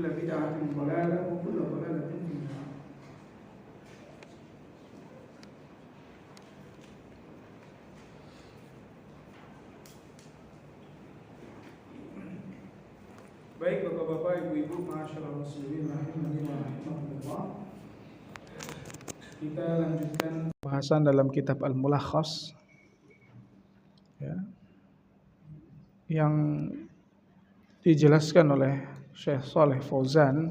وكل بدعة ضلالة وكل ضلالة في النار. Baik Bapak-bapak, Ibu-ibu, masyaallah muslimin rahimani wa rahimakumullah. Kita lanjutkan bahasan dalam kitab Al-Mulakhas ya, yang dijelaskan oleh Syekh Shalih Fauzan,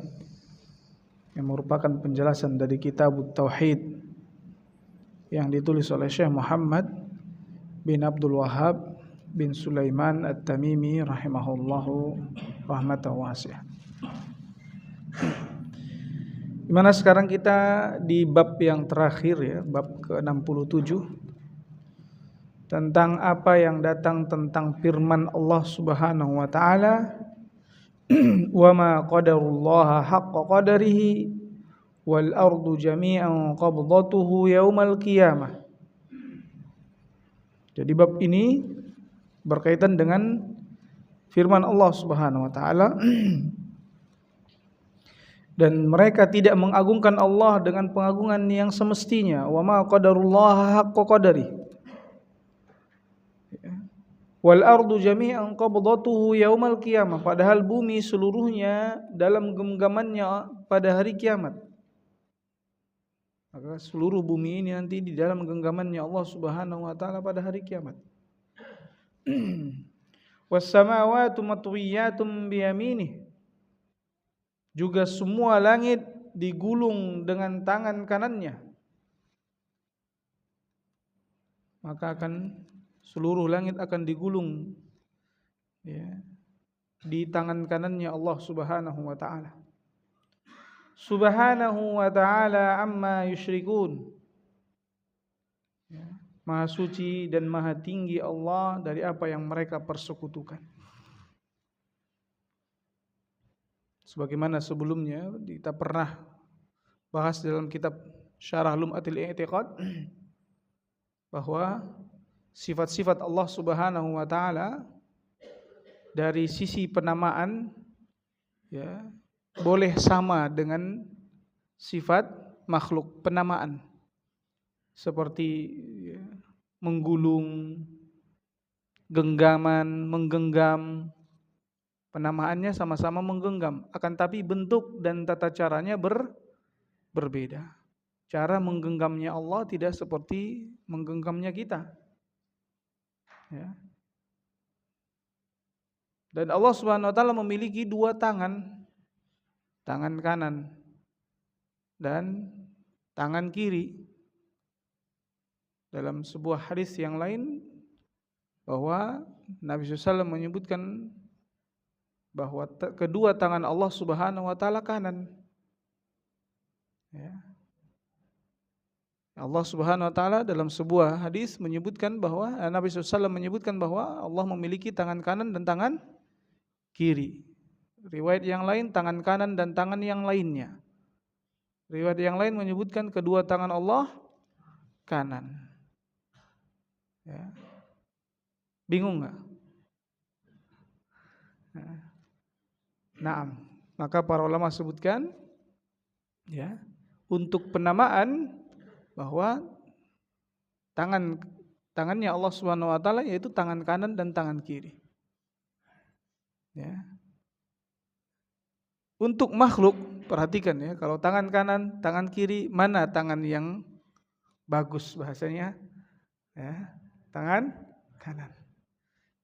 yang merupakan penjelasan dari kitab Tauhid yang ditulis oleh Syekh Muhammad bin Abdul Wahhab bin Sulaiman At-Tamimi rahimahullahu rahmatan wasi'ah. Dimana sekarang kita di bab yang terakhir ya, bab ke-67, tentang apa yang datang tentang firman Allah Subhanahu wa taala, wa ma qadarullaha haqqa qadarihi wal ardu jami'an qabdatuhu yaumal qiyamah. Jadi bab ini berkaitan dengan firman Allah Subhanahu wa taala, dan mereka tidak mengagungkan Allah dengan pengagungan yang semestinya. Wa ma qadarullaha haqqa qadari wal ardu jami'an qabdatuhu yaumal qiyamah, padahal bumi seluruhnya dalam genggamannya pada hari kiamat. Maka seluruh bumi ini nanti di dalam genggamannya Allah Subhanahu wa taala pada hari kiamat. Was samawati matwiyatum biyaminih, juga semua langit digulung dengan tangan kanannya. Maka seluruh langit akan digulung ya, di tangan kanannya Allah Subhanahu wa taala. Subhanahu wa ta'ala amma yusyrikun. Maha suci dan maha tinggi Allah dari apa yang mereka persekutukan. Sebagaimana sebelumnya kita pernah bahas dalam kitab Syarah Lum'atil I'tiqad, bahwa sifat-sifat Allah Subhanahu wa ta'ala dari sisi penamaan ya, boleh sama dengan sifat makhluk penamaan, seperti ya, menggulung, genggaman, menggenggam, penamaannya sama-sama menggenggam, akan tapi bentuk dan tata caranya berbeda. Cara menggenggamnya Allah tidak seperti menggenggamnya kita ya. Dan Allah Subhanahu wa taala memiliki dua tangan, tangan kanan dan tangan kiri. Dalam sebuah hadis yang lain bahwa Nabi SAW menyebutkan bahwa kedua tangan Allah Subhanahu wa taala kanan ya. Allah Subhanahu wa taala dalam sebuah hadis menyebutkan bahwa Nabi SAW menyebutkan bahwa Allah memiliki tangan kanan dan tangan kiri. Riwayat yang lain tangan kanan dan tangan yang lainnya. Riwayat yang lain menyebutkan kedua tangan Allah kanan. Ya. Bingung nggak? Naam. Maka para ulama sebutkan ya, untuk penamaan bahwa tangannya Allah Subhanahu wa taala yaitu tangan kanan dan tangan kiri. Ya. Untuk makhluk, perhatikan ya, kalau tangan kanan, tangan kiri, mana tangan yang bagus bahasanya? Ya, tangan kanan.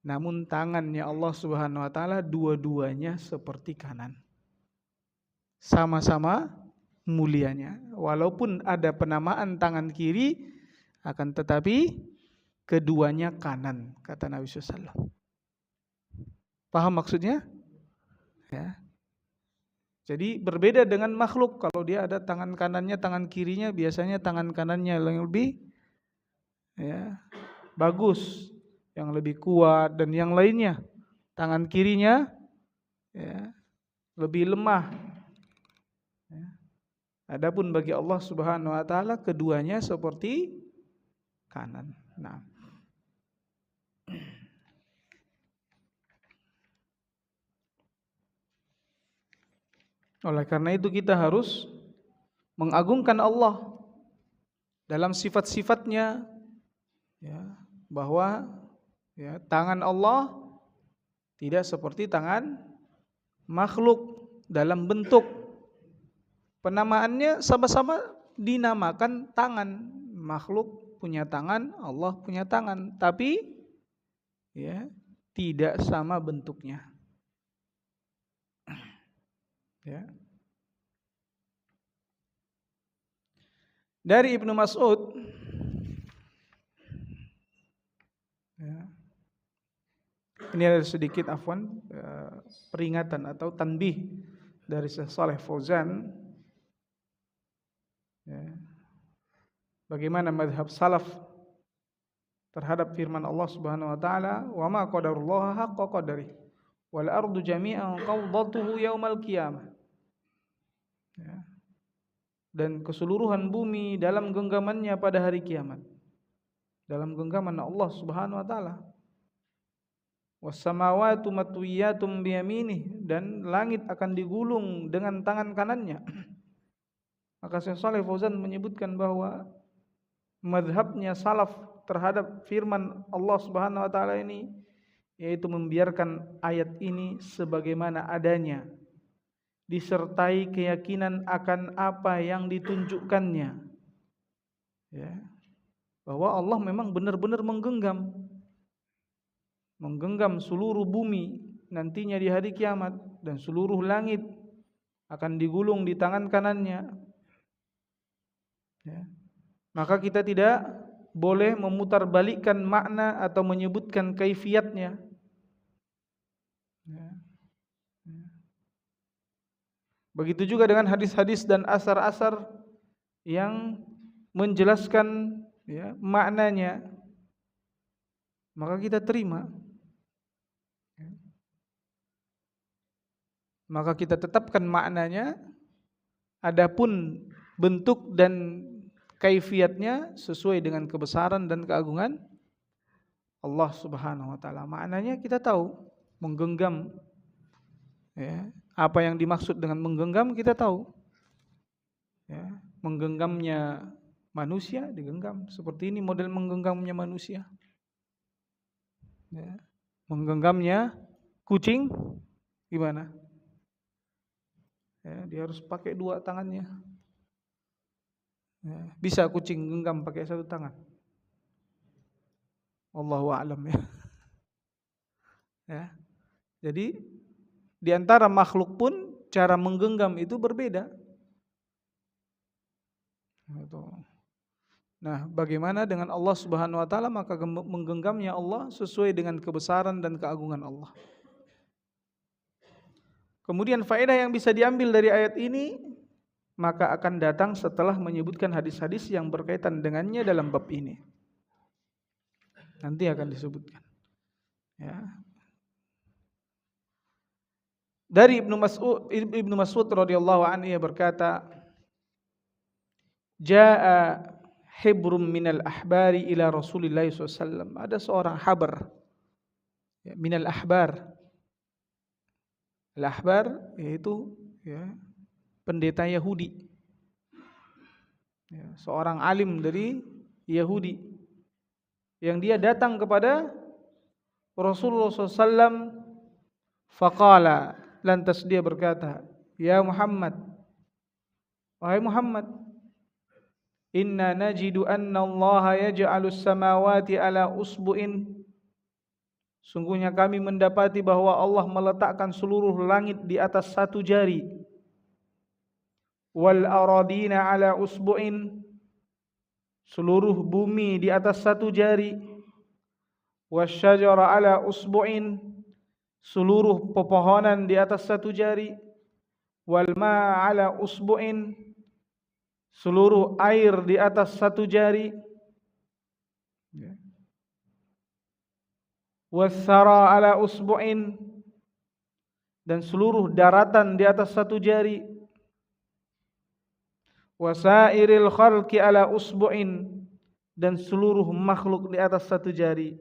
Namun tangannya Allah Subhanahu wa taala dua-duanya seperti kanan. Sama-sama mulianya. Walaupun ada penamaan tangan kiri, akan tetapi keduanya kanan, kata Nabi SAW. Paham maksudnya? Ya. Jadi berbeda dengan makhluk, kalau dia ada tangan kanannya, tangan kirinya, biasanya tangan kanannya yang lebih ya, bagus, yang lebih kuat, dan yang lainnya tangan kirinya ya, lebih lemah ya. Adapun bagi Allah Subhanahu wa taala keduanya seperti kanan. Nah, Oleh karena itu kita harus mengagungkan Allah dalam sifat-sifatnya, ya, bahwa ya, tangan Allah tidak seperti tangan makhluk dalam bentuk. Penamaannya sama-sama dinamakan tangan. Makhluk punya tangan, Allah punya tangan, tapi ya, tidak sama bentuknya. Ya. Dari Ibnu Mas'ud, ya, ini ada sedikit peringatan atau tanbih dari Syekh Shalih Fauzan, ya, bagaimana mazhab salaf terhadap firman Allah Subhanahu wa taala, "Wa ma qadarullaha haqqa qadarihi wal ardu jami'an qabdatuhu yaumal qiyamah." Ya. Dan keseluruhan bumi dalam genggamannya pada hari kiamat. Dalam genggaman Allah Subhanahu wa taala. Was samawati matwiyatum biyaminih, dan langit akan digulung dengan tangan kanannya. Maka Syekh Shalih Fauzan menyebutkan bahwa mazhabnya salaf terhadap firman Allah Subhanahu wa taala ini yaitu membiarkan ayat ini sebagaimana adanya, disertai keyakinan akan apa yang ditunjukkannya, ya, bahwa Allah memang benar-benar menggenggam seluruh bumi nantinya di hari kiamat, dan seluruh langit akan digulung di tangan kanannya, ya. Maka kita tidak boleh memutarbalikkan makna atau menyebutkan kaifiatnya, ya. Begitu juga dengan hadis-hadis dan asar-asar yang menjelaskan, ya, maknanya, maka kita terima, ya. Maka kita tetapkan maknanya, adapun bentuk dan kaifiatnya sesuai dengan kebesaran dan keagungan Allah Subhanahu wa taala. Maknanya kita tahu, menggenggam, ya. Apa yang dimaksud dengan menggenggam kita tahu, ya. Menggenggamnya manusia digenggam seperti ini, model menggenggamnya manusia, ya. Menggenggamnya kucing gimana, ya, dia harus pakai dua tangannya, ya. Bisa kucing genggam pakai satu tangan? Wallahu a'lam, ya. Ya. Jadi di antara makhluk pun cara menggenggam itu berbeda. Nah, bagaimana dengan Allah Subhanahu wa taala? Maka menggenggamnya Allah sesuai dengan kebesaran dan keagungan Allah. Kemudian faedah yang bisa diambil dari ayat ini maka akan datang setelah menyebutkan hadis-hadis yang berkaitan dengannya dalam bab ini. Nanti akan disebutkan, ya. Dari Ibnu Mas'ud radhiyallahu anhu, ia berkata, "Jaa hibrum minal ahbari ila Rasulillah SAW." Ada seorang habar, ya, minal ahbar. Al-ahbar yaitu, ya, pendeta Yahudi, ya, seorang alim dari Yahudi yang dia datang kepada Rasulullah SAW. Faqala, lantas dia berkata, "Ya Muhammad, wahai Muhammad, inna najidu anna Allah yaj'alus samawati ala usbu'in." Sungguhnya kami mendapati bahwa Allah meletakkan seluruh langit di atas satu jari. Wal aradina ala usbu'in, seluruh bumi di atas satu jari. Wasyajara ala usbu'in, seluruh pepohonan di atas satu jari. Wal ma'a ala usbu'in, seluruh air di atas satu jari. Wassara ala usbu'in, dan seluruh daratan di atas satu jari. Wasairil khalqi ala usbu'in, dan seluruh makhluk di atas satu jari.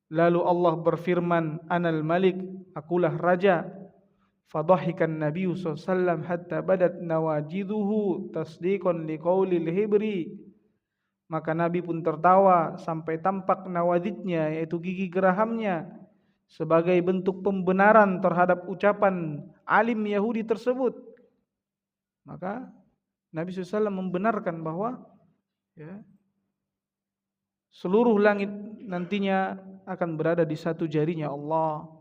Lalu Allah berfirman, "Anal Malik, akulah raja." Fadhahikan Nabi sallallahu alaihi wasallam hatta badat nawajiduhu tasdiqan liqaulil hibri. Maka Nabi pun tertawa sampai tampak nawadidnya, yaitu gigi gerahamnya, sebagai bentuk pembenaran terhadap ucapan alim Yahudi tersebut. Maka Nabi SAW membenarkan bahwa seluruh langit nantinya akan berada di satu jarinya Allah,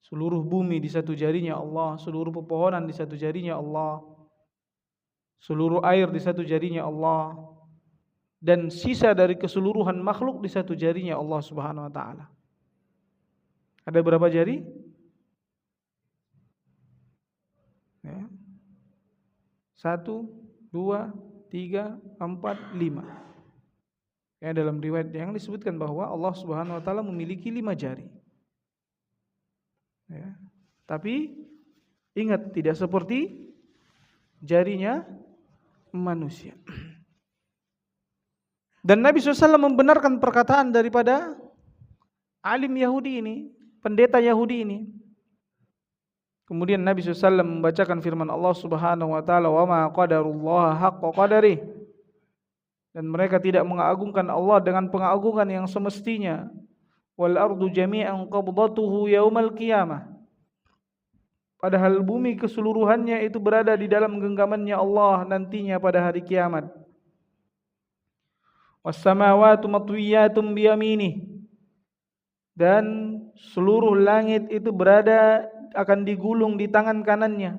seluruh bumi di satu jarinya Allah, seluruh pepohonan di satu jarinya Allah, seluruh air di satu jarinya Allah, dan sisa dari keseluruhan makhluk di satu jarinya Allah Subhanahu wa taala. Ada berapa jari? Ya. 1, 2, 3, 4, 5. Ya, dalam riwayat yang disebutkan bahwa Allah Subhanahu wa taala memiliki 5 jari. Ya. Tapi ingat, tidak seperti jarinya manusia. Dan Nabi SAW membenarkan perkataan daripada alim Yahudi ini, pendeta Yahudi ini. Kemudian Nabi SAW membacakan firman Allah Subhanahu wa taala, "Wa ma qadarullah haqqa qadarih." Dan mereka tidak mengagungkan Allah dengan pengagungan yang semestinya. Wal ardu jami'an qabdatuhu yaumal qiyamah. Padahal bumi keseluruhannya itu berada di dalam genggamannya Allah nantinya pada hari kiamat. Was samawati matwiyatum biyaminih. Dan seluruh langit itu akan digulung di tangan kanannya.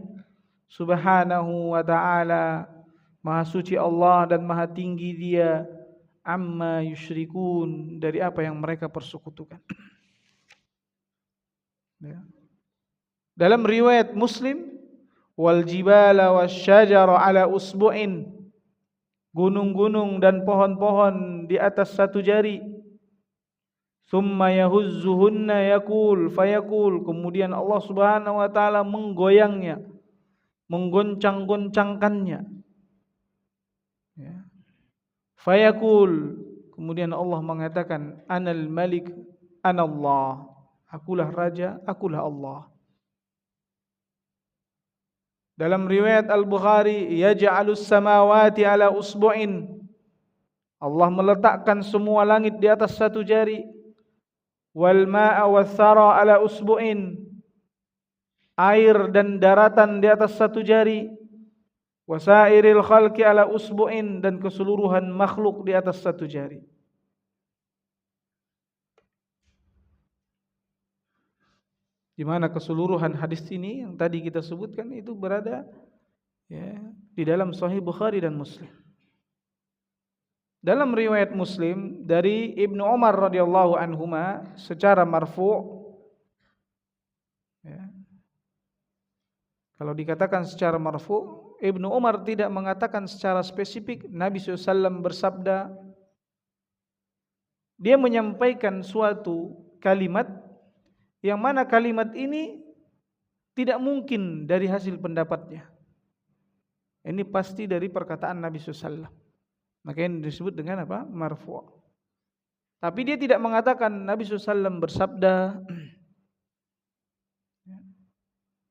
Subhanahu wa ta'ala, maha suci Allah dan maha tinggi Dia, amma yusyrikun, dari apa yang mereka persekutukan. Ya. Dalam riwayat Muslim, wal jibala wasyajara ala usbu'in, gunung-gunung dan pohon-pohon di atas satu jari. Thumma yahuzzuhunna yakul fayakul, kemudian Allah Subhanahu wa taala menggoyangnya, menggoncang-goncangkannya. Ya. Fayakul, kemudian Allah mengatakan, anal malik anallah, akulah raja, akulah Allah. Dalam riwayat Al-Bukhari, yaj'alus samawati ala usbu'in, Allah meletakkan semua langit di atas satu jari. Wal ma'a wathara ala usbu'in, air dan daratan di atas satu jari. Wasairil khalqi ala usbu'in, dan keseluruhan makhluk di atas satu jari. Di mana keseluruhan hadis ini yang tadi kita sebutkan itu berada di dalam Sahih Bukhari dan Muslim. Dalam riwayat Muslim dari Ibnu Umar radhiyallahu anhuma secara marfu', kalau dikatakan secara marfu', Ibnu Umar tidak mengatakan secara spesifik Nabi SAW bersabda. Dia menyampaikan suatu kalimat yang mana kalimat ini tidak mungkin dari hasil pendapatnya. Ini pasti dari perkataan Nabi SAW. Makanya disebut dengan apa? Marfu'. Tapi dia tidak mengatakan Nabi SAW bersabda.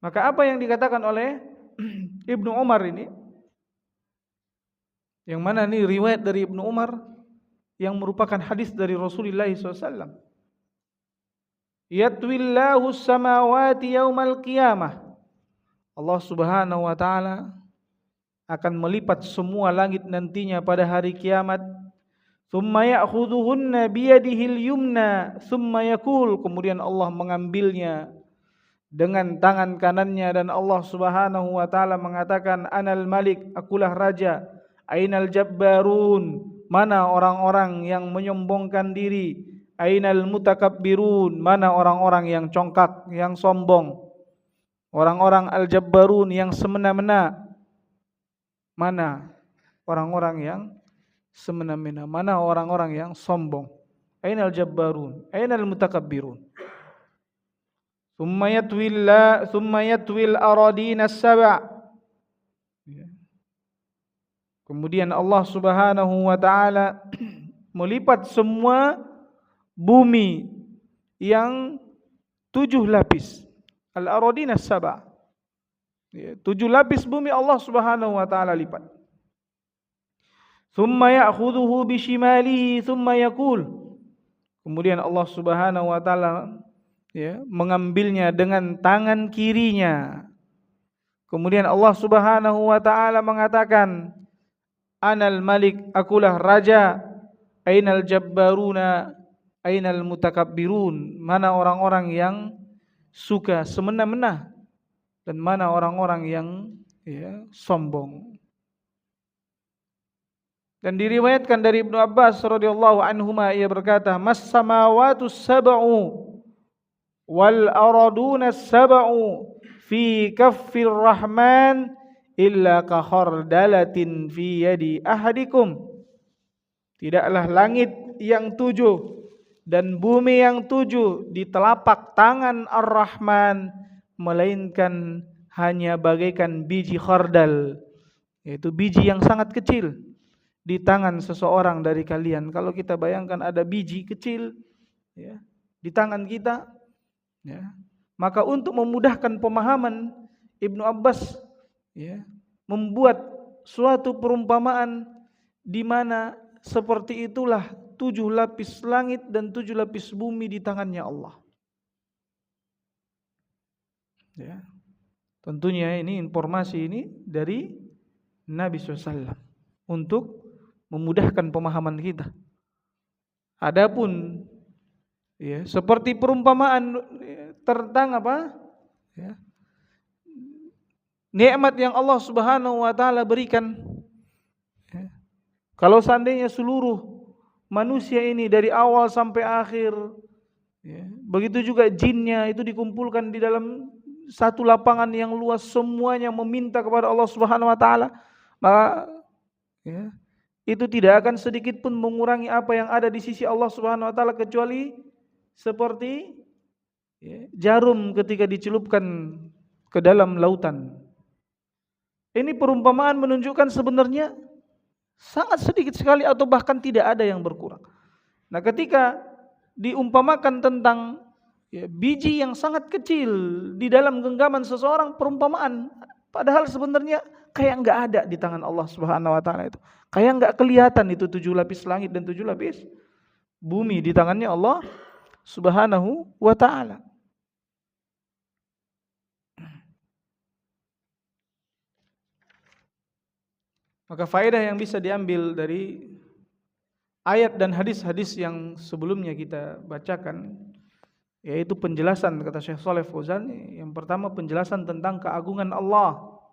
Maka apa yang dikatakan oleh Ibnu Umar ini, yang mana ini riwayat dari Ibnu Umar yang merupakan hadis dari Rasulullah SAW. Yatwillahu samawati yaumal qiyamah. Allah Subhanahu wa taala akan melipat semua langit nantinya pada hari kiamat. Tsumma ya'khudhuhunna biyadihil yumna, tsumma yaqul, kemudian Allah mengambilnya dengan tangan kanannya, dan Allah Subhanahu wa taala mengatakan, anal malik, akulah raja. Ainal jabbarun, mana orang-orang yang menyombongkan diri. Ainal mutakabbirun, mana orang-orang yang congkak, yang sombong. Orang-orang al-jabbarun yang semena-mena. Mana orang-orang yang semena-mena, mana orang-orang yang sombong. Ainal jabbarun, ainal mutakabbirun. Thumma yatwil aradina as-sab'. Kemudian Allah Subhanahu wa taala melipat semua bumi yang 7 lapis. Al-aradina as-sab'. Ya, 7 lapis bumi Allah Subhanahu wa taala lipat. Tsumma ya'khudhuhu bishimalihi tsumma yaqul. Kemudian Allah Subhanahu wa taala ya, mengambilnya dengan tangan kirinya. Kemudian Allah Subhanahu wa taala mengatakan, Anal Malik, akulah raja. Ainal jabbaruna, ainal mutakabbirun. Mana orang-orang yang suka semena-mena dan mana orang-orang yang ya, sombong. Dan diriwayatkan dari Ibnu Abbas radhiyallahu anhuma, ia berkata, Mas samawatus sab'u wal araduna sab'u fi kaffir rahman illa ka khardalatin fi yadi ahadikum. Tidaklah langit yang 7 dan bumi yang 7 di telapak tangan Ar-Rahman, melainkan hanya bagaikan biji khardal, yaitu biji yang sangat kecil di tangan seseorang dari kalian. Kalau kita bayangkan ada biji kecil ya, di tangan kita ya, maka untuk memudahkan pemahaman, Ibnu Abbas ya, membuat suatu perumpamaan di mana seperti itulah 7 lapis langit dan 7 lapis bumi di tangannya Allah. Ya. Tentunya ini informasi ini dari Nabi SAW untuk memudahkan pemahaman kita. Adapun ya, seperti perumpamaan tentang apa? Ya, nikmat yang Allah Subhanahu wa taala berikan. Ya. Kalau seandainya seluruh manusia ini dari awal sampai akhir, ya, begitu juga jinnya itu dikumpulkan di dalam satu lapangan yang luas, semuanya meminta kepada Allah Subhanahu wa taala, maka ya, itu tidak akan sedikit pun mengurangi apa yang ada di sisi Allah Subhanahu wa taala, kecuali seperti ya, jarum ketika dicelupkan ke dalam lautan. Ini perumpamaan menunjukkan sebenarnya sangat sedikit sekali atau bahkan tidak ada yang berkurang. Nah, ketika diumpamakan tentang ya, biji yang sangat kecil di dalam genggaman seseorang, perumpamaan, padahal sebenarnya kayak enggak ada di tangan Allah Subhanahu wa taala itu. Kayak enggak kelihatan itu 7 lapis langit dan 7 lapis bumi di tangannya Allah Subhanahu wa taala. Maka faedah yang bisa diambil dari ayat dan hadis-hadis yang sebelumnya kita bacakan, yaitu penjelasan, kata Syekh Shalih Fauzan, yang pertama penjelasan tentang keagungan Allah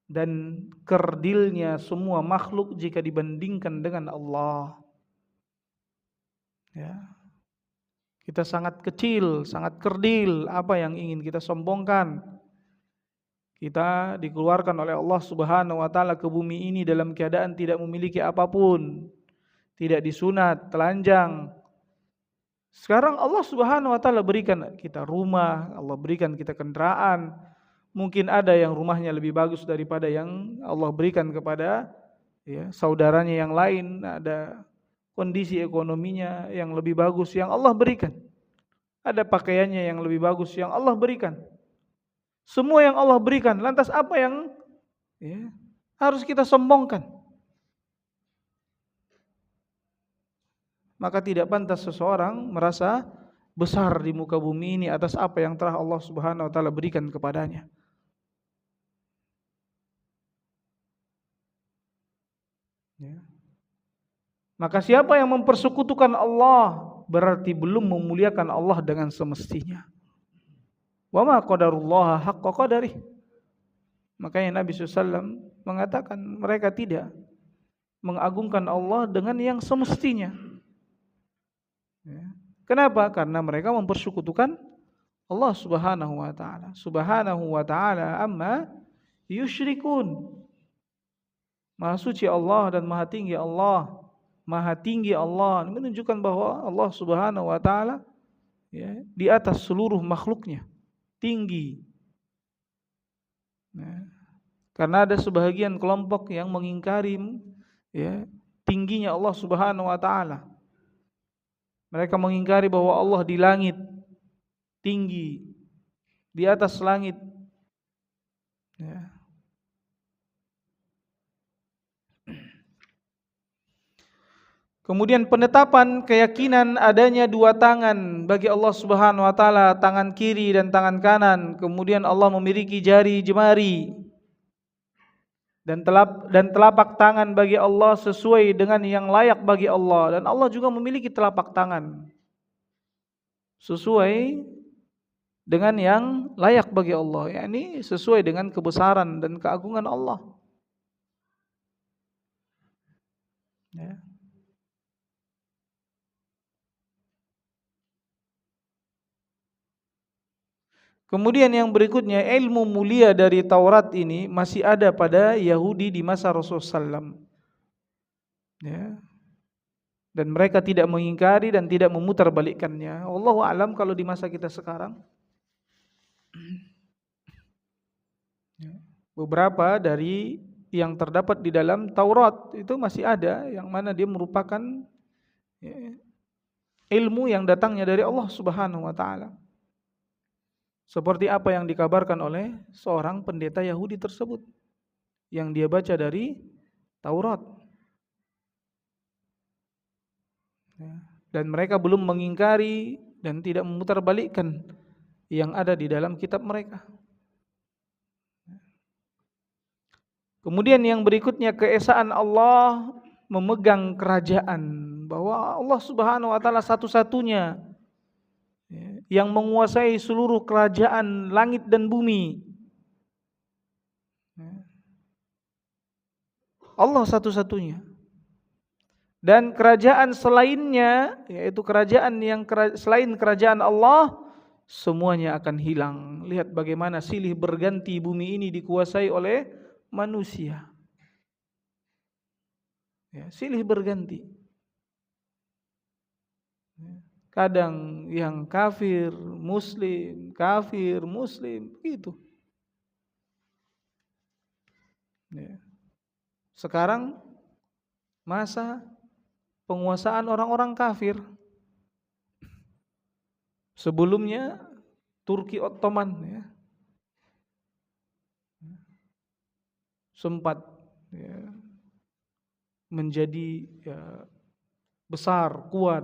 dan kerdilnya semua makhluk jika dibandingkan dengan Allah. Ya. Kita sangat kecil, sangat kerdil, apa yang ingin kita sombongkan? Kita dikeluarkan oleh Allah Subhanahu wa taala ke bumi ini dalam keadaan tidak memiliki apapun, tidak disunat, telanjang. Sekarang Allah Subhanahu wa taala berikan kita rumah, Allah berikan kita kendaraan. Mungkin ada yang rumahnya lebih bagus daripada yang Allah berikan kepada ya, saudaranya yang lain, ada kondisi ekonominya yang lebih bagus yang Allah berikan. Ada pakaiannya yang lebih bagus yang Allah berikan. Semua yang Allah berikan, lantas apa yang ya, harus kita sombongkan? Maka tidak pantas seseorang merasa besar di muka bumi ini atas apa yang telah Allah Subhanahu wa taala berikan kepadanya. Ya. Maka siapa yang mempersekutukan Allah berarti belum memuliakan Allah dengan semestinya. Wa ma qadarullaha haqqa qadarih. Makanya Nabi SAW mengatakan mereka tidak mengagungkan Allah dengan yang semestinya. Kenapa? Karena mereka mempersekutukan Allah Subhanahu wa taala. Subhanahu wa taala amma yusyrikun. Maha suci Allah dan maha tinggi Allah. Maha tinggi Allah menunjukkan bahwa Allah Subhanahu wa taala ya, di atas seluruh makhluknya, tinggi. Nah, karena ada sebahagian kelompok yang mengingkari ya, tingginya Allah Subhanahu wa taala. Mereka mengingkari bahwa Allah di langit tinggi. di atas langit. Ya. Kemudian penetapan keyakinan adanya dua tangan bagi Allah Subhanahu wa taala, tangan kiri dan tangan kanan. Kemudian Allah memiliki jari jemari dan telapak tangan bagi Allah sesuai dengan yang layak bagi Allah, dan Allah juga memiliki telapak tangan sesuai dengan yang layak bagi Allah, yakni sesuai dengan kebesaran dan keagungan Allah. Ya. Kemudian yang berikutnya, ilmu mulia dari Taurat ini masih ada pada Yahudi di masa Rasulullah SAW. Ya. Dan mereka tidak mengingkari dan tidak memutarbalikkannya. Wallahu a'lam kalau di masa kita sekarang. Beberapa dari yang terdapat di dalam Taurat itu masih ada, yang mana dia merupakan ilmu yang datangnya dari Allah Subhanahu wa taala. Seperti apa yang dikabarkan oleh seorang pendeta Yahudi tersebut, yang dia baca dari Taurat. Dan mereka belum mengingkari dan tidak memutarbalikkan yang ada di dalam kitab mereka. Kemudian yang berikutnya, keesaan Allah memegang kerajaan, bahwa Allah Subhanahu wa taala satu-satunya yang menguasai seluruh kerajaan langit dan bumi. Allah satu-satunya. Dan kerajaan selainnya, yaitu kerajaan yang selain kerajaan Allah, semuanya akan hilang. Lihat bagaimana silih berganti bumi ini dikuasai oleh manusia. Ya, silih berganti. Kadang yang kafir, muslim, begitu. Ya. Sekarang masa penguasaan orang-orang kafir. Sebelumnya Turki Ottoman, ya, sempat menjadi besar, kuat.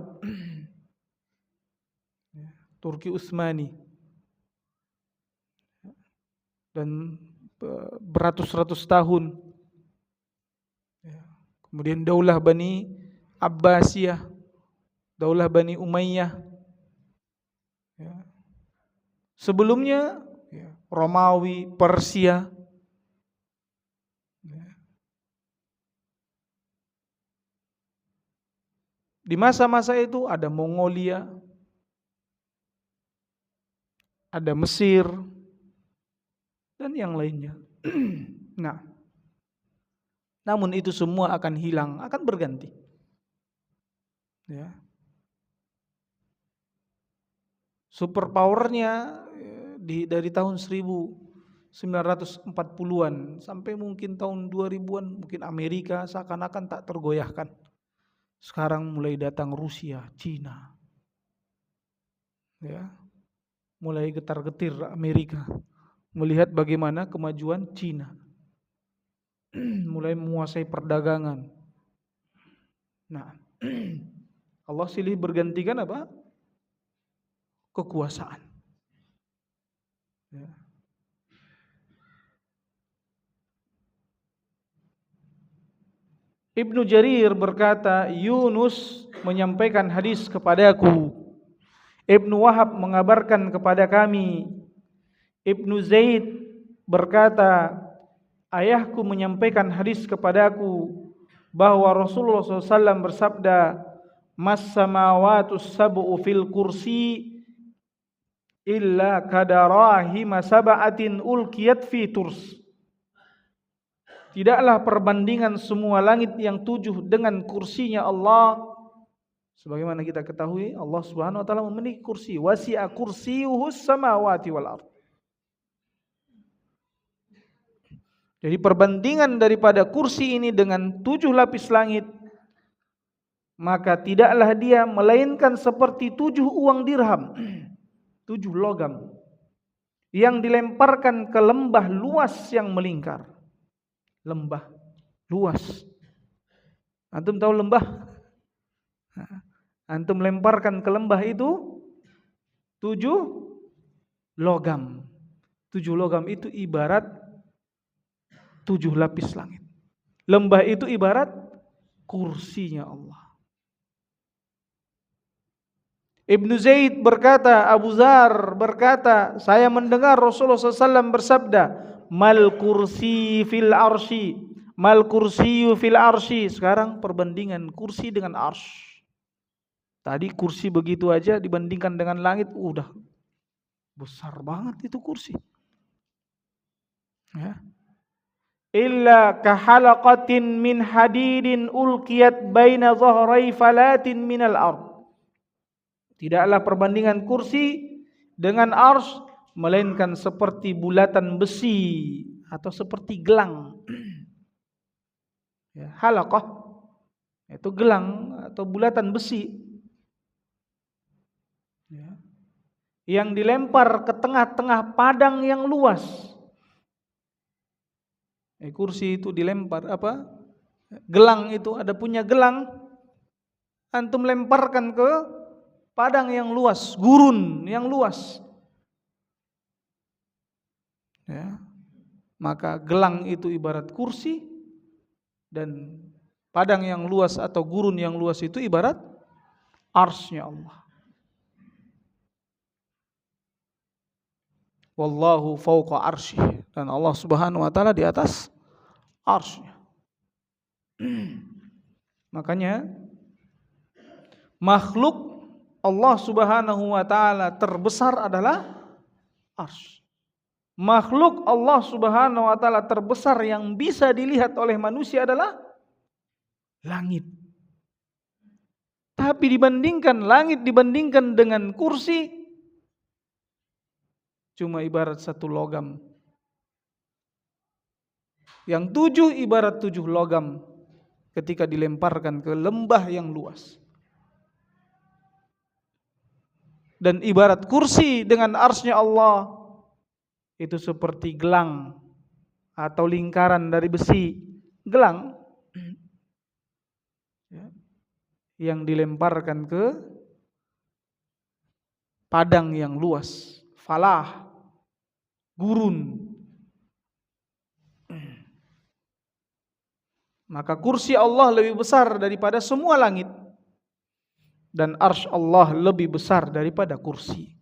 Turki Utsmani, dan beratus-ratus tahun. Kemudian Daulah Bani Abbasiyah, Daulah Bani Umayyah. Sebelumnya Romawi, Persia. Di masa-masa itu ada Mongolia, ada Mesir, dan yang lainnya. Nah, namun itu semua akan hilang, akan berganti. Ya. Superpowernya dari tahun 1940-an sampai mungkin tahun 2000-an, mungkin Amerika seakan-akan tak tergoyahkan. Sekarang mulai datang Rusia, Cina. Ya. Mulai getar-getir Amerika melihat bagaimana kemajuan Cina. Mulai menguasai perdagangan. Nah, Allah silih bergantikan apa? Kekuasaan. Ya. Ibnu Jarir berkata, Yunus menyampaikan hadis kepadaku. Ibnu Wahab mengabarkan kepada kami. Ibnu Zaid berkata, ayahku menyampaikan hadis kepadaku bahwa Rasulullah SAW bersabda, mas samawatus sab'u fil kursi illa kadarahima sab'atin ulkiyat fi turs. Tidaklah perbandingan semua langit yang 7 dengan kursinya Allah. Sebagaimana kita ketahui, Allah Subhanahu wa taala memiliki kursi. Wasi'a kursiyuhus samawati wal ardh. Jadi perbandingan daripada kursi ini dengan 7 lapis langit, maka tidaklah dia melainkan seperti 7 uang dirham, 7 logam. yang dilemparkan ke lembah luas yang melingkar. Lembah luas. Antum tahu lembah? Antum lemparkan ke lembah itu 7 logam. 7 logam itu ibarat 7 lapis langit. Lembah itu ibarat kursinya Allah. Ibnu Zaid berkata, Abu Dzar berkata, saya mendengar Rasulullah SAW bersabda, mal kursi fil arsy, mal kursiyu fil arsy. Sekarang perbandingan kursi dengan arsy. Tadi kursi begitu aja dibandingkan dengan langit, udah besar banget itu kursi. Ya. Illa kahalaqatin min hadidin ulqiyat baina dhahrai falatin minal ard. Tidaklah perbandingan kursi dengan arsy melainkan seperti bulatan besi atau seperti gelang. Ya, halaqah itu gelang atau bulatan besi. Ya. Yang dilempar ke tengah-tengah padang yang luas. Kursi itu dilempar apa? Gelang itu ada punya gelang, antum lemparkan ke padang yang luas, gurun yang luas. Ya. Maka gelang itu ibarat kursi dan padang yang luas atau gurun yang luas itu ibarat arsy-Nya Allah. Wallahu fawqa arsy, dan Allah Subhanahu wa taala di atas arsy-Nya. Makanya makhluk Allah Subhanahu wa taala terbesar adalah arsy. Makhluk Allah Subhanahu wa taala terbesar yang bisa dilihat oleh manusia adalah langit. Tapi dibandingkan langit dibandingkan dengan kursi cuma ibarat 1 logam. Yang 7 ibarat 7 logam ketika dilemparkan ke lembah yang luas. Dan ibarat kursi dengan arsy-Nya Allah itu seperti gelang atau lingkaran dari besi, gelang yang dilemparkan ke padang yang luas, falah, gurun. Maka kursi Allah lebih besar daripada semua langit. Dan arsy Allah lebih besar daripada kursi.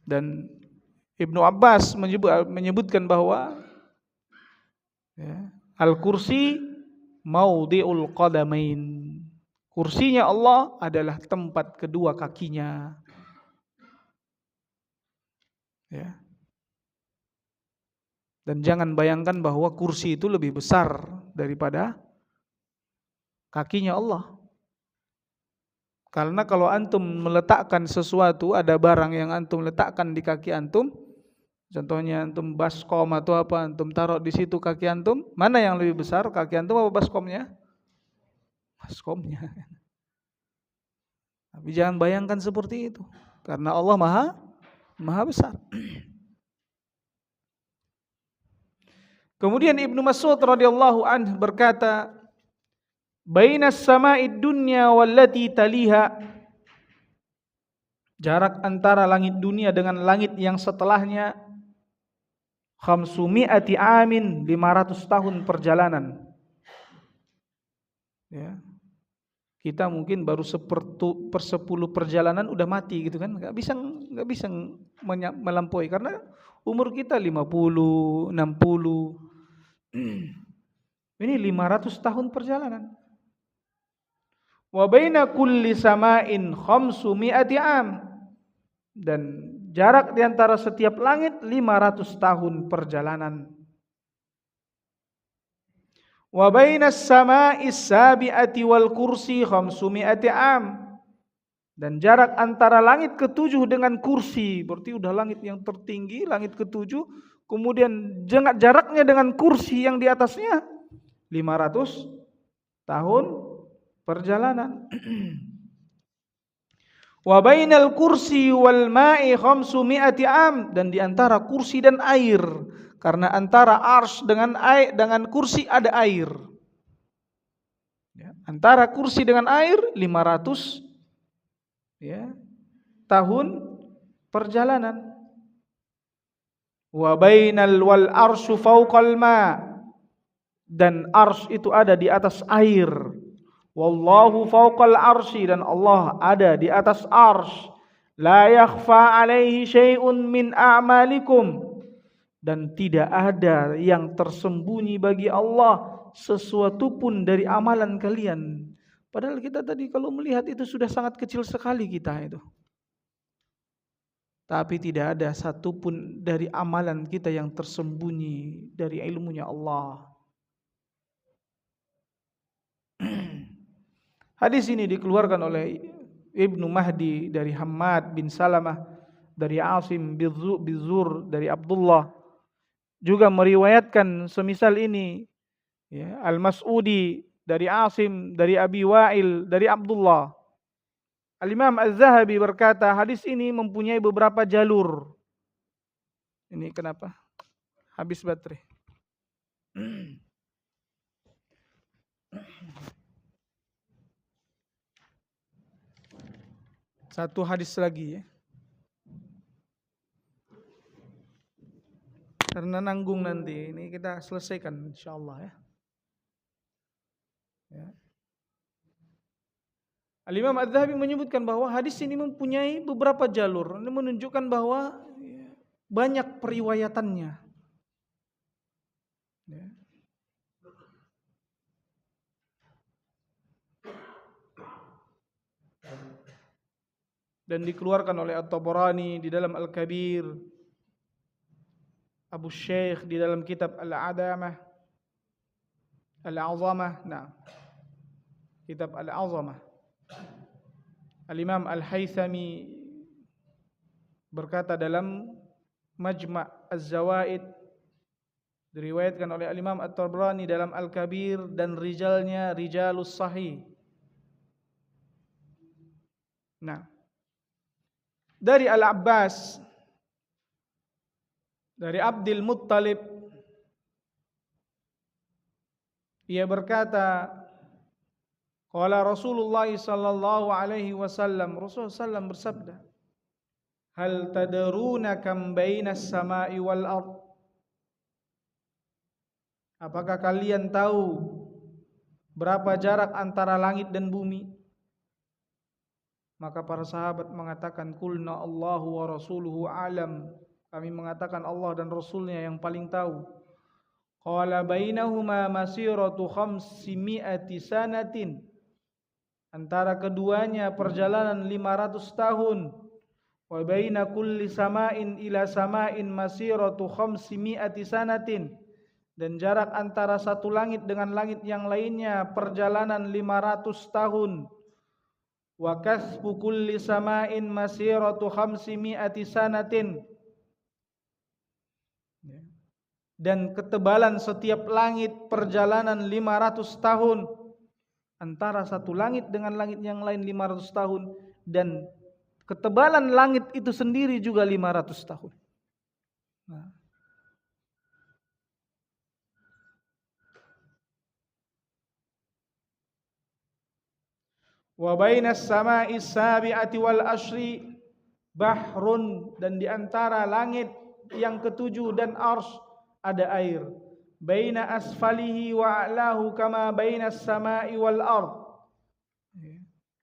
Dan Ibnu Abbas menyebutkan bahwa al-kursi maudhi'ul qadamain. Kursinya Allah adalah tempat kedua kakinya. Ya. Dan jangan bayangkan bahwa kursi itu lebih besar daripada kakinya Allah. Karena kalau antum meletakkan sesuatu, ada barang yang antum letakkan di kaki antum, contohnya antum baskom atau apa, antum taruh di situ kaki antum, mana yang lebih besar, kaki antum apa baskomnya? Baskomnya. Tapi jangan bayangkan seperti itu, karena Allah maha besar. Kemudian Ibnu Mas'ud radhiyallahu anhu berkata, "Bainas sama'id dunya wallati taliha." Jarak antara langit dunia dengan langit yang setelahnya 500 amin, 500 tahun perjalanan. Ya. Kita mungkin baru 1/10 perjalanan udah mati gitu kan, nggak bisa melampaui karena umur kita 50, 60. Ini 500 tahun perjalanan. Wa baina kulli sama'in 500 am. Dan jarak di antara setiap langit 500 tahun perjalanan. Wa bainas sama'is sabi'ati wal kursi 500 am. Dan jarak antara langit ke-7 dengan kursi, berarti udah langit yang tertinggi, langit ke-7, kemudian jaraknya dengan kursi yang di atasnya 500 tahun perjalanan. Wa bainal kursi wal ma'i 500 am, dan di antara kursi dan air, karena antara arsy dengan kursi ada air. Ya, antara kursi dengan air 500 ya, tahun perjalanan. Wa bainal wal arsyu fawqal ma, dan arsy itu ada di atas air. Wallahu fawqal arsy, dan Allah ada di atas arsy. La yakhfa alaihi syai'un min a'malikum, dan tidak ada yang tersembunyi bagi Allah sesuatu pun dari amalan kalian. Padahal kita tadi kalau melihat itu sudah sangat kecil sekali kita itu. Tapi tidak ada satupun dari amalan kita yang tersembunyi dari ilmunya Allah. Hadis ini dikeluarkan oleh Ibnu Mahdi dari Hammad bin Salamah, dari Asim bin Zur, dari Abdullah. Juga meriwayatkan semisal ini ya, Al-Mas'udi dari Asim, dari Abi Wa'il, dari Abdullah. Al-Imam Az-Zahabi berkata, hadis ini mempunyai beberapa jalur. Ini kenapa? Habis baterai. Satu hadis lagi ya. Karena nanggung nanti, ini kita selesaikan insyaallah ya. Ya. Al-Imam Az-Zahabi menyebutkan bahwa hadis ini mempunyai beberapa jalur. Ini menunjukkan bahwa banyak periwayatannya. Ya. Dan dikeluarkan oleh At-Tabarani di dalam Al-Kabir, Abu Syekh di dalam kitab Al-Azamah, nah, kitab Al-Azamah. Al-Imam Al-Haythami berkata dalam Majma' Az-Zawaid, diriwayatkan oleh Al-Imam At-Tabarani dalam Al-Kabir, dan rijalnya rijalus sahih. Nah, dari Al-Abbas, dari Abdul Muttalib, ia berkata, qala Rasulullah sallallahu alaihi wasallam, Rasulullah sallallahu bersabda, hal tadruna kam bainas samai wal ard, apakah kalian tahu berapa jarak antara langit dan bumi? Maka para sahabat mengatakan, qulna Allahu wa rasuluhu alam, kami mengatakan Allah dan Rasulnya yang paling tahu. Qala bainahuma masiratu 500 sanatin, antara keduanya perjalanan 500 tahun. Wa baina kulli sama'in ila sama'in masiratu 500 sanatin, dan jarak antara satu langit dengan langit yang lainnya perjalanan 500 tahun. Wa kasbu kulli sama'in masiratu 500 sanatin, dan ketebalan setiap langit perjalanan 500 tahun. Antara satu langit dengan langit yang lain 500 tahun, dan ketebalan langit itu sendiri juga 500 tahun. Nah. Wa bainas sama'is sabi'ati wal asyri bahrun, dan di antara langit yang ketujuh dan arsy ada air. Baina asfalihi wa a'lahu kama bainas sama'i wal ard,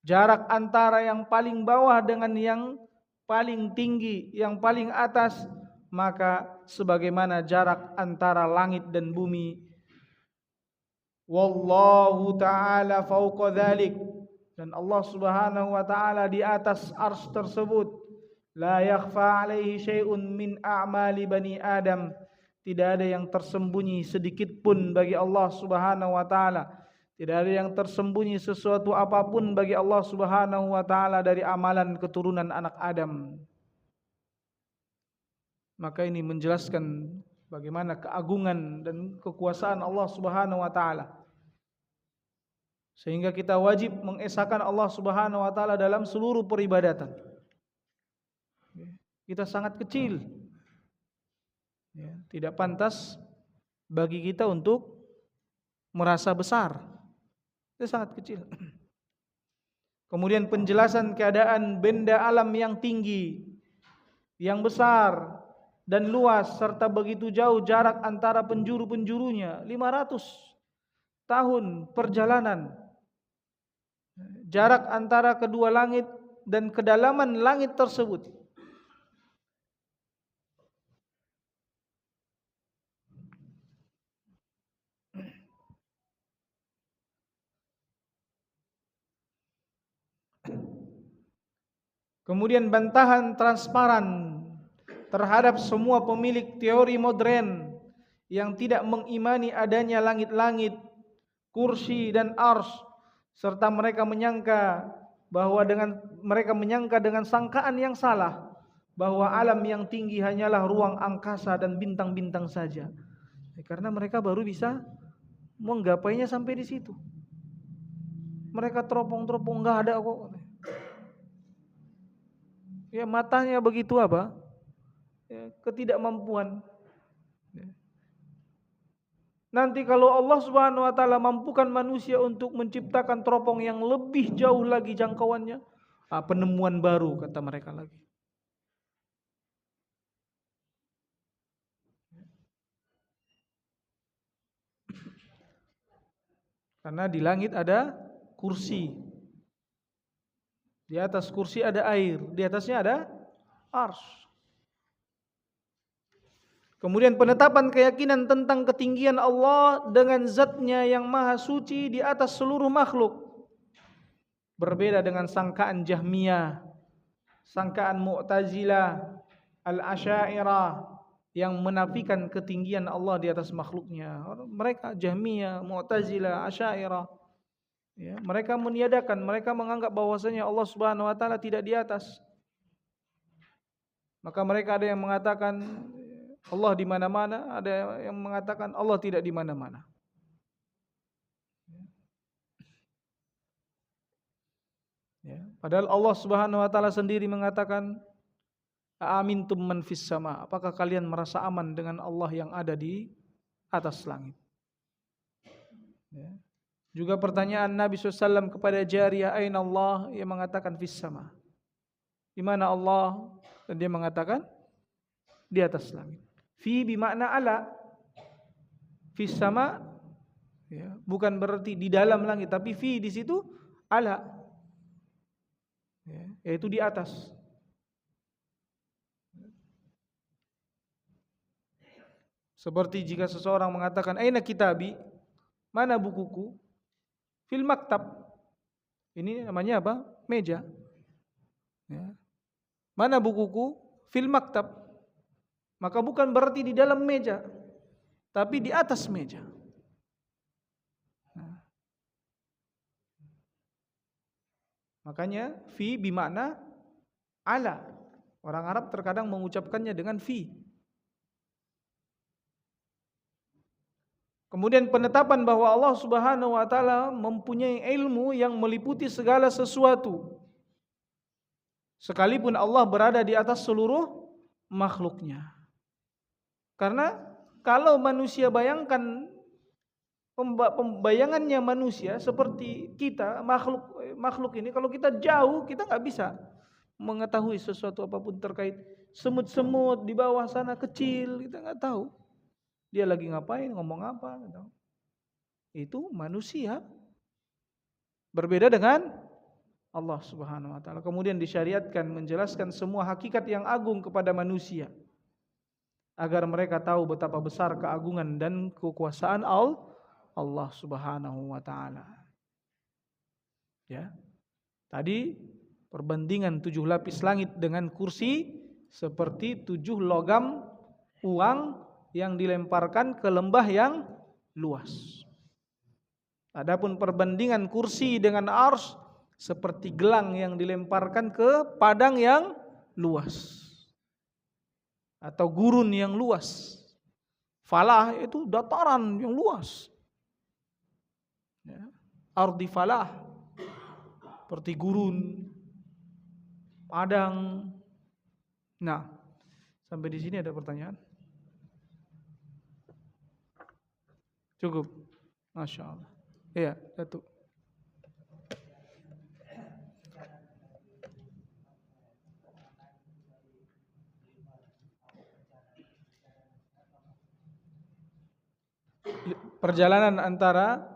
jarak antara yang paling bawah dengan yang paling tinggi, yang paling atas, maka sebagaimana jarak antara langit dan bumi. Wallahu ta'ala fawqa dzalik, dan Allah Subhanahu wa taala di atas arsy tersebut. La yakhfa alaihi syai'un min a'mali bani Adam, tidak ada yang tersembunyi sedikit pun bagi Allah Subhanahu wa taala. Tidak ada yang tersembunyi sesuatu apapun bagi Allah Subhanahu wa taala dari amalan keturunan anak Adam. Maka ini menjelaskan bagaimana keagungan dan kekuasaan Allah Subhanahu wa taala. Sehingga kita wajib mengesahkan Allah Subhanahu wa taala dalam seluruh peribadatan. Kita sangat kecil. Tidak pantas bagi kita untuk merasa besar. Itu sangat kecil. Kemudian penjelasan keadaan benda alam yang tinggi, yang besar dan luas, serta begitu jauh jarak antara penjuru-penjurunya, 500 tahun perjalanan. Jarak antara kedua langit dan kedalaman langit tersebut. Kemudian bantahan transparan terhadap semua pemilik teori modern yang tidak mengimani adanya langit-langit, kursi dan arsy, serta mereka menyangka dengan sangkaan yang salah bahwa alam yang tinggi hanyalah ruang angkasa dan bintang-bintang saja. Karena mereka baru bisa menggapainya sampai di situ. Mereka teropong-teropong, enggak ada kok. Ya, matanya begitu apa? Ya, ketidakmampuan. Nanti kalau Allah Subhanahu wa taala mampukan manusia untuk menciptakan teropong yang lebih jauh lagi jangkauannya, penemuan baru kata mereka lagi. Karena di langit ada kursi. Di atas kursi ada air, di atasnya ada arsy. Kemudian penetapan keyakinan tentang ketinggian Allah dengan zatnya yang maha suci di atas seluruh makhluk. Berbeda dengan sangkaan Jahmiyah, sangkaan Mu'tazilah, Al-Asy'ariyah yang menafikan ketinggian Allah di atas makhluknya. Mereka Jahmiyah, Mu'tazilah, Asy'ariyah, ya, mereka meniadakan, mereka menganggap bahwasanya Allah Subhanahu wa taala tidak di atas. Maka mereka ada yang mengatakan Allah di mana-mana, ada yang mengatakan Allah tidak di mana-mana. Ya, padahal Allah Subhanahu wa taala sendiri mengatakan, "Aamintum man fis sama?" Apakah kalian merasa aman dengan Allah yang ada di atas langit? Ya. Juga pertanyaan Nabi SAW kepada jariyah, "Aina Allah?" Ia mengatakan fis sama. Di mana Allah? Dan dia mengatakan di atas langit. Fi bimakna ala. Fis sama, ya, bukan berarti di dalam langit, tapi fi di situ ala, ya, yaitu di atas. Seperti jika seseorang mengatakan aina kitabi, mana bukuku? Fil maktab. Ini namanya apa? Meja. Ya. Mana bukuku? Fil maktab. Maka bukan berarti di dalam meja, tapi di atas meja. Nah. Makanya fi bimakna ala. Orang Arab terkadang mengucapkannya dengan fi. Kemudian penetapan bahwa Allah Subhanahu wa taala mempunyai ilmu yang meliputi segala sesuatu. Sekalipun Allah berada di atas seluruh makhluknya. Karena kalau manusia bayangkan pembayangannya manusia seperti kita, makhluk ini, kalau kita jauh kita nggak bisa mengetahui sesuatu apapun terkait semut-semut di bawah sana kecil, kita nggak tahu dia lagi ngapain, ngomong apa, gitu. Itu manusia. Berbeda dengan Allah Subhanahu wa taala. Kemudian disyariatkan menjelaskan semua hakikat yang agung kepada manusia, agar mereka tahu betapa besar keagungan dan kekuasaan Allah Subhanahu wa taala. Ya. Tadi perbandingan 7 lapis langit dengan kursi seperti 7 logam uang yang dilemparkan ke lembah yang luas. Adapun perbandingan kursi dengan arsy seperti gelang yang dilemparkan ke padang yang luas. Atau gurun yang luas. Falah itu dataran yang luas. Ya. ardi falah, seperti gurun, padang. Nah, sampai di sini ada pertanyaan? Cukup. Masya Allah. Iya, satu. Perjalanan antara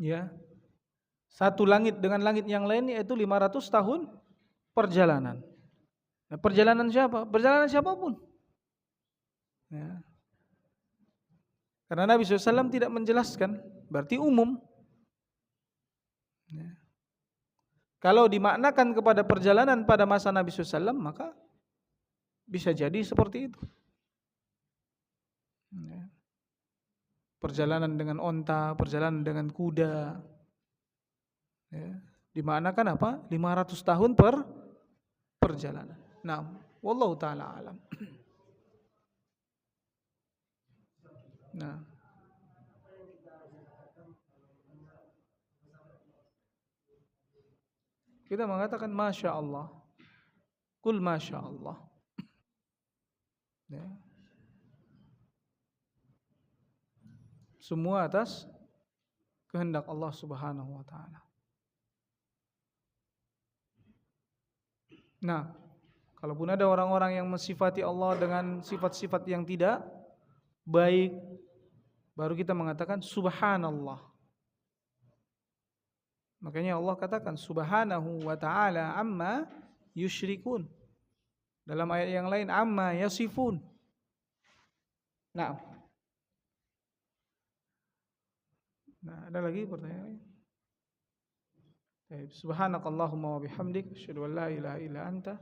ya satu langit dengan langit yang lain yaitu 500 tahun perjalanan. Nah, perjalanan siapa? Perjalanan siapapun. Ya. Karena Nabi SAW tidak menjelaskan, berarti umum. Ya. Kalau dimaknakan kepada perjalanan pada masa Nabi SAW, maka bisa jadi seperti itu. Ya. Perjalanan dengan onta, perjalanan dengan kuda. Ya. Dimaknakan apa? 500 tahun perjalanan. Nah, wallahu ta'ala alam. Nah, kita mengatakan Masya Allah. Kul Masya Allah. Ya. Semua atas kehendak Allah Subhanahu wa ta'ala. Nah, kalaupun ada orang-orang yang mensifati Allah dengan sifat-sifat yang tidak baik, baru kita mengatakan Subhanallah. Makanya Allah katakan Subhanahu wa ta'ala amma yusyrikun. Dalam ayat yang lain amma yasifun. Nah, ada lagi pertanyaan? Subhanakallahumma wa bihamdik asyhadu an la ilaha illa anta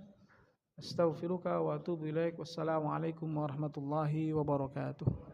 astaghfiruka wa atubu ilaik. Wassalamualaikum warahmatullahi wabarakatuh.